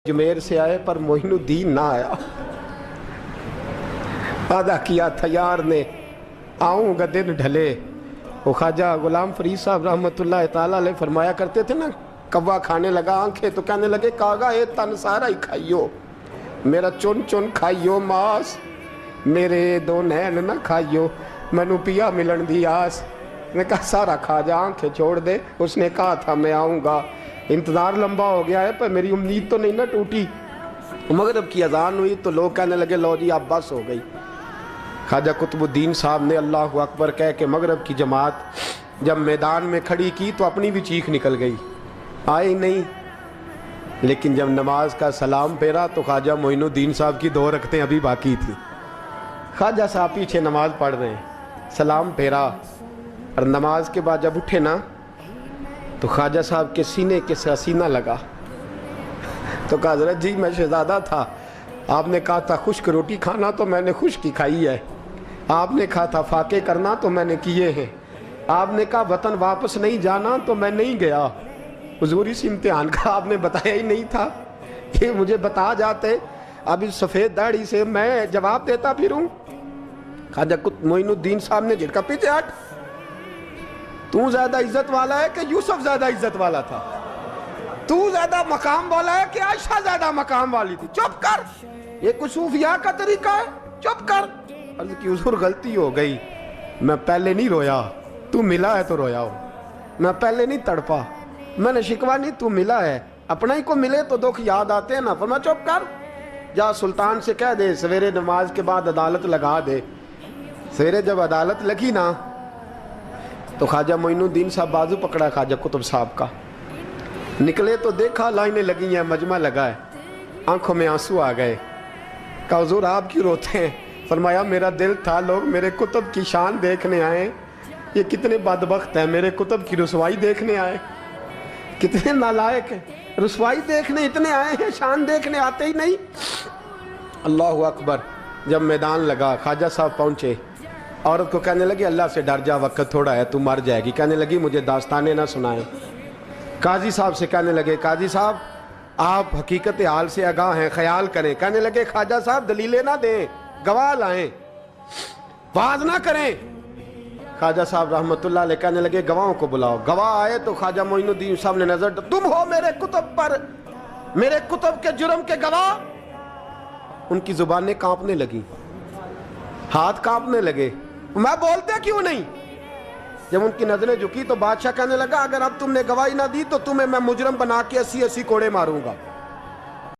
अजमेर से आए पर मोइनुद्दीन ना आया। वादा किया था यार ने आऊँगा दिन ढले। वो ख्वाजा गुलाम फरीद साहब रहमतुल्लाह ताला अलैह फरमाया करते थे ना, कौवा खाने लगा आंखें तो कहने लगे कागा ये तन सारा ही खाइयो, मेरा चुन चुन खाइयो मास, मेरे दो नैन ना खाइयो, मैनू पिया मिलन दी आस। मैं कहा सारा खा जा, आंखें छोड़ दे। उसने कहा था मैं आऊँगा, इंतज़ार लंबा हो गया है पर मेरी उम्मीद तो नहीं ना टूटी। मगरिब की अजान हुई तो लोग कहने लगे लो जी अब बस हो गई। ख्वाजा कुतुबुद्दीन साहब ने अल्लाहु अकबर कह के मगरिब की जमात जब मैदान में खड़ी की तो अपनी भी चीख निकल गई, आई नहीं। लेकिन जब नमाज का सलाम फेरा तो ख्वाजा मोइनुद्दीन साहब की 2 रकतें अभी बाकी थी। ख्वाजा साहब पीछे नमाज पढ़ रहे हैं, सलाम फेरा और नमाज के बाद जब उठे ना तो ख्वाजा साहब के सीने के सीना लगा। तो कहा हज़रत जी मैं शहज़ादा था, आपने कहा था खुश्क रोटी खाना तो मैंने खुश्क ही खाई है, आपने कहा था फाके करना तो मैंने किए हैं, आपने कहा वतन वापस नहीं जाना तो मैं नहीं गया। हुज़ूर इस इम्तिहान का आपने बताया ही नहीं था, ये मुझे बता जाते अब इस सफ़ेद दाढ़ी से मैं जवाब देता फिरूँ। ख्वाजा मोइनुद्दीन साहब ने झिड़का, पीछे हट, तू ज्यादा इज्जत वाला है कि यूसुफ ज्यादा इज्जत वाला था? तू ज्यादा मकाम वाला है कि आयशा ज्यादा मकाम वाली थी? चुप कर, ये कुछ सूफिया का तरीका है, चुप कर। अर्ज़ की हुज़ूर गलती हो गई, मैं पहले नहीं रोया, तू मिला है तो रोया हो, मैं पहले नहीं तड़पा, मैंने शिकवा नहीं, तू मिला है, अपना ही को मिले तो दुख याद आते हैं ना। फरमा चुप कर, जा सुल्तान से कह दे सवेरे नमाज के बाद अदालत लगा दे। सवेरे जब अदालत लगी ना तो ख्वाजा मोइनुद्दीन साहब बाजू पकड़ा ख्वाजा कुतुब साहब का, निकले तो देखा लाइनें लगी हैं, मजमा लगा है, आंखों में आंसू आ गए। कहा हुज़ूर आप क्यों रोते हैं? फरमाया मेरा दिल था लोग मेरे कुतुब की शान देखने आए, ये कितने बदबख्त हैं, मेरे कुतुब की रुसवाई देखने आए, कितने नालायक हैं, रुसवाई देखने इतने आए हैं, शान देखने आते ही नहीं। अल्लाहु अकबर। जब मैदान लगा ख्वाजा साहब पहुँचे, औरत को कहने लगी अल्लाह से डर जा, वक्त थोड़ा है, तू मर जाएगी। कहने लगी मुझे दास्तानें ना सुनाएं। काजी साहब से कहने लगे काजी साहब आप हकीकत हाल से आगाह हैं, ख्याल करें। कहने लगे ख्वाजा साहब दलीलें ना दें, गवाह लाएं, वाज ना करें। ख्वाजा साहब रहमतुल्लाह अलैह कहने लगे गवाहों को बुलाओ। गवाह आए तो ख्वाजा मोइनुद्दीन साहब ने नजर, तुम हो मेरे कुतुब पर, मेरे कुतुब के जुर्म के गवाह। उनकी जुबानें कांपने लगी, हाथ कांपने लगे, मैं बोलते क्यों नहीं? जब उनकी नजरें झुकी तो बादशाह कहने लगा अगर अब तुमने गवाही ना दी तो तुम्हें मैं मुजरम बना के 80-80 कोड़े मारूंगा।